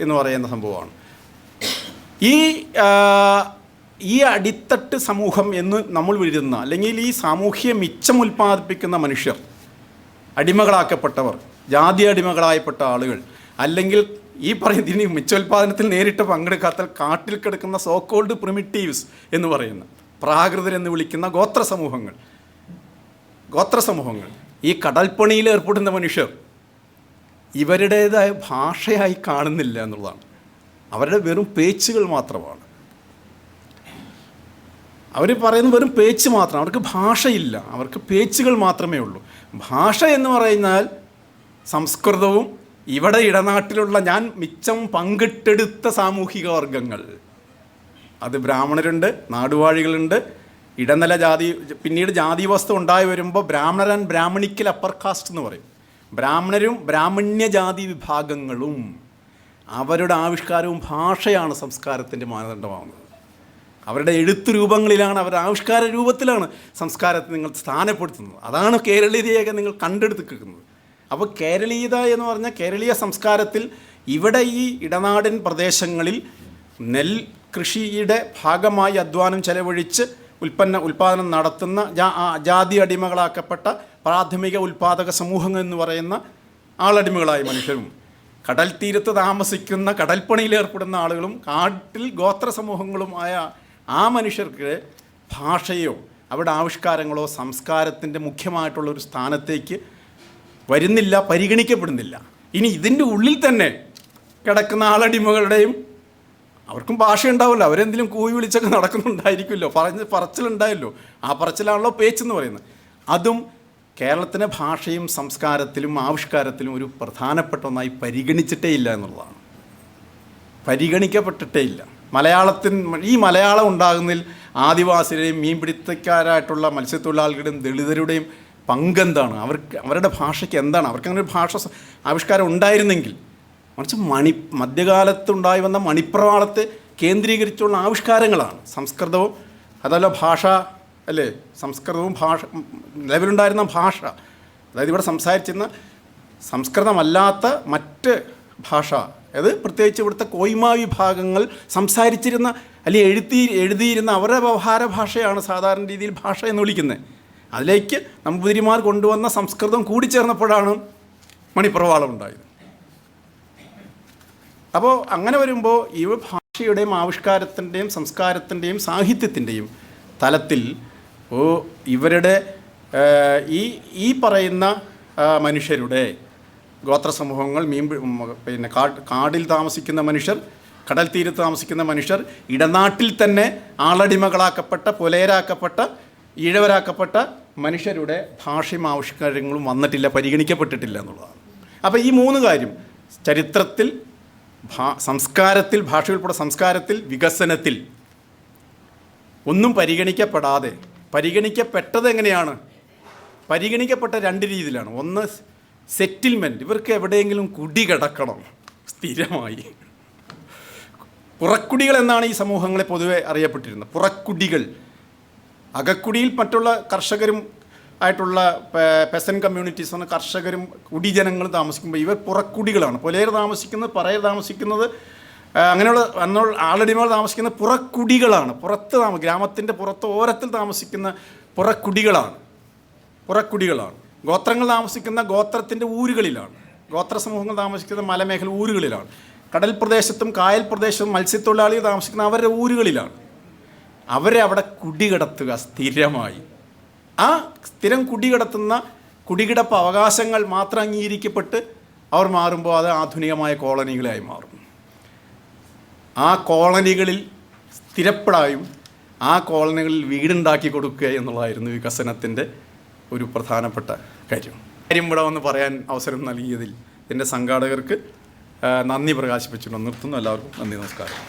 എന്ന് പറയുന്ന സംഭവമാണ്. ഈ അടിത്തട്ട് സമൂഹം എന്ന് നമ്മൾ വിഴുന്ന, അല്ലെങ്കിൽ ഈ സാമൂഹ്യ മിച്ചം ഉൽപ്പാദിപ്പിക്കുന്ന മനുഷ്യർ, അടിമകളാക്കപ്പെട്ടവർ, ജാതി അടിമകളായപ്പെട്ട ആളുകൾ, അല്ലെങ്കിൽ ഈ പറയുന്ന മിച്ചോൽപാദനത്തിൽ നേരിട്ട് പങ്കെടുക്കാത്ത കാട്ടിൽ കിടക്കുന്ന സോക്കോൾഡ് പ്രിമിറ്റീവ്സ് എന്ന് പറയുന്ന പ്രാകൃതരെന്ന് വിളിക്കുന്ന ഗോത്രസമൂഹങ്ങൾ, ഈ കടൽപ്പണിയിൽ ഏർപ്പെടുന്ന മനുഷ്യർ ഇവരുടേതായ ഭാഷയായി കാണുന്നില്ല എന്നുള്ളതാണ്. അവരുടെ വെറും പേച്ചുകൾ മാത്രമാണ്. അവർ പറയുന്നത് വെറും പേച്ച് മാത്രം. അവർക്ക് ഭാഷയില്ല, അവർക്ക് പേച്ചുകൾ മാത്രമേ ഉള്ളൂ. ഭാഷ എന്ന് പറയുന്നാൽ സംസ്കൃതവും ഇവിടെ ഇടനാട്ടിലുള്ള ഞാൻ മിച്ചം പങ്കിട്ടെടുത്ത സാമൂഹിക വർഗങ്ങൾ, അത് ബ്രാഹ്മണരുണ്ട്, നാടുവാഴികളുണ്ട്, ഇടനില ജാതി, പിന്നീട് ജാതി വ്യവസ്ഥ ഉണ്ടായി വരുമ്പോൾ ബ്രാഹ്മണർ ആൻഡ് ബ്രാഹ്മണിക്കൽ അപ്പർ കാസ്റ്റ് എന്ന് പറയും. ബ്രാഹ്മണരും ബ്രാഹ്മണ്യജാതി വിഭാഗങ്ങളും അവരുടെ ആവിഷ്കാരവും ഭാഷയാണ് സംസ്കാരത്തിൻ്റെ മാനദണ്ഡമാകുന്നത്. അവരുടെ എഴുത്തു രൂപങ്ങളിലാണ്, അവരുടെ ആവിഷ്കാര രൂപത്തിലാണ് സംസ്കാരത്തെ നിങ്ങൾ സ്ഥാനപ്പെടുത്തുന്നത്. അതാണ് കേരളീയതയൊക്കെ നിങ്ങൾ കണ്ടെടുത്തിരിക്കുന്നത്. അപ്പോൾ കേരളീയത എന്ന് പറഞ്ഞാൽ കേരളീയ സംസ്കാരത്തിൽ ഇവിടെ ഈ ഇടനാടൻ പ്രദേശങ്ങളിൽ നെൽകൃഷിയുടെ ഭാഗമായി അധ്വാനം ചെലവഴിച്ച് ഉൽപ്പാദനം നടത്തുന്ന ജാതി അടിമകളാക്കപ്പെട്ട പ്രാഥമിക ഉൽപ്പാദക സമൂഹങ്ങൾ എന്ന് പറയുന്ന ആളടിമകളായ മനുഷ്യരും, കടൽ തീരത്ത് താമസിക്കുന്ന കടൽപ്പണിയിൽ ഏർപ്പെടുന്ന ആളുകളും, കാട്ടിൽ ഗോത്ര സമൂഹങ്ങളുമായ ആ മനുഷ്യർക്ക് ഭാഷയോ അവരുടെ ആവിഷ്കാരങ്ങളോ സംസ്കാരത്തിൻ്റെ മുഖ്യമായിട്ടുള്ളൊരു സ്ഥാനത്തേക്ക് വരുന്നില്ല, പരിഗണിക്കപ്പെടുന്നില്ല. ഇനി ഇതിൻ്റെ ഉള്ളിൽ തന്നെ കിടക്കുന്ന ആളടിമകളുടെയും അവർക്കും ഭാഷ ഉണ്ടാവില്ല, അവരെന്തെങ്കിലും കൂവി വിളിച്ചൊക്കെ നടക്കുന്നുണ്ടായിരിക്കുമല്ലോ, പറച്ചിലുണ്ടായല്ലോ. ആ പറച്ചിലാണല്ലോ പേച്ചെന്ന് പറയുന്നത്. അതും കേരളത്തിൻ്റെ ഭാഷയും സംസ്കാരത്തിലും ആവിഷ്കാരത്തിലും ഒരു പ്രധാനപ്പെട്ട ഒന്നായി പരിഗണിച്ചിട്ടേ ഇല്ല എന്നുള്ളതാണ്. പരിഗണിക്കപ്പെട്ടിട്ടേ ഇല്ല. ഈ മലയാളം ഉണ്ടാകുന്നതിൽ ആദിവാസികളുടെയും മീൻപിടുത്തക്കാരായിട്ടുള്ള മത്സ്യത്തൊഴിലാളികളുടെയും ദളിതരുടെയും പങ്കെന്താണ്? അവരുടെ ഭാഷയ്ക്ക് എന്താണ്? അവർക്കങ്ങനെ ഭാഷ ആവിഷ്കാരം ഉണ്ടായിരുന്നെങ്കിൽ, മറിച്ച് മധ്യകാലത്തുണ്ടായി വന്ന മണിപ്രവാളത്തെ കേന്ദ്രീകരിച്ചുള്ള ആവിഷ്കാരങ്ങളാണ്. സംസ്കൃതവും അതല്ല ഭാഷ അല്ലേ, സംസ്കൃതവും നിലവിലുണ്ടായിരുന്ന ഭാഷ, അതായത് ഇവിടെ സംസാരിച്ചിരുന്ന സംസ്കൃതമല്ലാത്ത മറ്റ് ഭാഷ, അത് പ്രത്യേകിച്ച് ഇവിടുത്തെ കോയ്മ വിഭാഗങ്ങൾ സംസാരിച്ചിരുന്ന അല്ലെങ്കിൽ എഴുതിയിരുന്ന അവരുടെ വ്യവഹാര ഭാഷയാണ് സാധാരണ രീതിയിൽ ഭാഷ എന്ന് വിളിക്കുന്നത്. അതിലേക്ക് നമ്പൂതിരിമാർ കൊണ്ടുവന്ന സംസ്കൃതം കൂടിച്ചേർന്നപ്പോഴാണ് മണിപ്രവാളം ഉണ്ടായത്. അപ്പോൾ അങ്ങനെ വരുമ്പോൾ ഈ ഭാഷയുടെയും ആവിഷ്കാരത്തിൻ്റെയും സംസ്കാരത്തിൻ്റെയും സാഹിത്യത്തിൻ്റെയും തലത്തിൽ ഇവരുടെ ഈ പറയുന്ന മനുഷ്യരുടെ ഗോത്രസമൂഹങ്ങൾ, പിന്നെ കാടിൽ താമസിക്കുന്ന മനുഷ്യർ, കടൽ തീരത്ത് താമസിക്കുന്ന മനുഷ്യർ, ഇടനാട്ടിൽ തന്നെ ആളടിമകളാക്കപ്പെട്ട, പുലയരാക്കപ്പെട്ട, ഈഴവരാക്കപ്പെട്ട മനുഷ്യരുടെ ഭാഷയും ആവിഷ്കാരങ്ങളും വന്നിട്ടില്ല, പരിഗണിക്കപ്പെട്ടിട്ടില്ല എന്നുള്ളതാണ്. അപ്പോൾ ഈ മൂന്ന് കാര്യം ചരിത്രത്തിൽ, സംസ്കാരത്തിൽ, ഭാഷ ഉൾപ്പെടെ സംസ്കാരത്തിൽ, വികസനത്തിൽ ഒന്നും പരിഗണിക്കപ്പെടാതെ, പരിഗണിക്കപ്പെട്ടത് എങ്ങനെയാണ്? പരിഗണിക്കപ്പെട്ട രണ്ട് രീതിയിലാണ്. ഒന്ന് സെറ്റിൽമെൻറ്റ്, ഇവർക്ക് എവിടെയെങ്കിലും കുടി കിടക്കണം സ്ഥിരമായി. പുറക്കുടികൾ എന്നാണ് ഈ സമൂഹങ്ങളെ പൊതുവെ അറിയപ്പെട്ടിരുന്നത്. പുറക്കുടികൾ, അകക്കുടിയിൽ മറ്റുള്ള കർഷകരും ആയിട്ടുള്ള പെസൻ കമ്മ്യൂണിറ്റീസ് ആണ്, കർഷകരും കുടിജനങ്ങൾ താമസിക്കുമ്പോൾ ഇവർ പുറക്കുടികളാണ്. പുലയർ താമസിക്കുന്നത്, പറയർ താമസിക്കുന്നത്, അങ്ങനെയുള്ള ആളടിമകൾ താമസിക്കുന്ന പുറക്കുടികളാണ്. പുറത്ത് ഗ്രാമത്തിൻ്റെ പുറത്ത് ഓരത്തിൽ താമസിക്കുന്ന പുറക്കുടികളാണ്. ഗോത്രങ്ങൾ താമസിക്കുന്ന ഗോത്രത്തിൻ്റെ ഊരുകളിലാണ്. ഗോത്ര സമൂഹങ്ങൾ താമസിക്കുന്ന മലമേഖല ഊരുകളിലാണ്. കടൽ പ്രദേശത്തും കായൽ പ്രദേശത്തും മത്സ്യത്തൊഴിലാളികൾ താമസിക്കുന്ന അവരുടെ ഊരുകളിലാണ്. അവരെ അവിടെ കുടികിടത്തുക സ്ഥിരമായി. ആ സ്ഥിരം കുടികിടത്തുന്ന കുടികിടപ്പ് അവകാശങ്ങൾ മാത്രം അംഗീകരിക്കപ്പെട്ട് അവർ മാറുമ്പോൾ അത് ആധുനികമായ കോളനികളായി മാറും. ആ കോളനികളിൽ സ്ഥിരപ്പെടാനും ആ കോളനികളിൽ വീടുണ്ടാക്കി കൊടുക്കുക എന്നുള്ളതായിരുന്നു വികസനത്തിൻ്റെ ഒരു പ്രധാനപ്പെട്ട കാര്യം. ഇവിടെ വന്ന് പറയാൻ അവസരം നൽകിയതിൽ ഇതിൻ്റെ സംഘാടകർക്ക് നന്ദി പ്രകാശിപ്പിച്ചുകൊണ്ട് നിർത്തുന്നു. എല്ലാവർക്കും നന്ദി, നമസ്കാരം.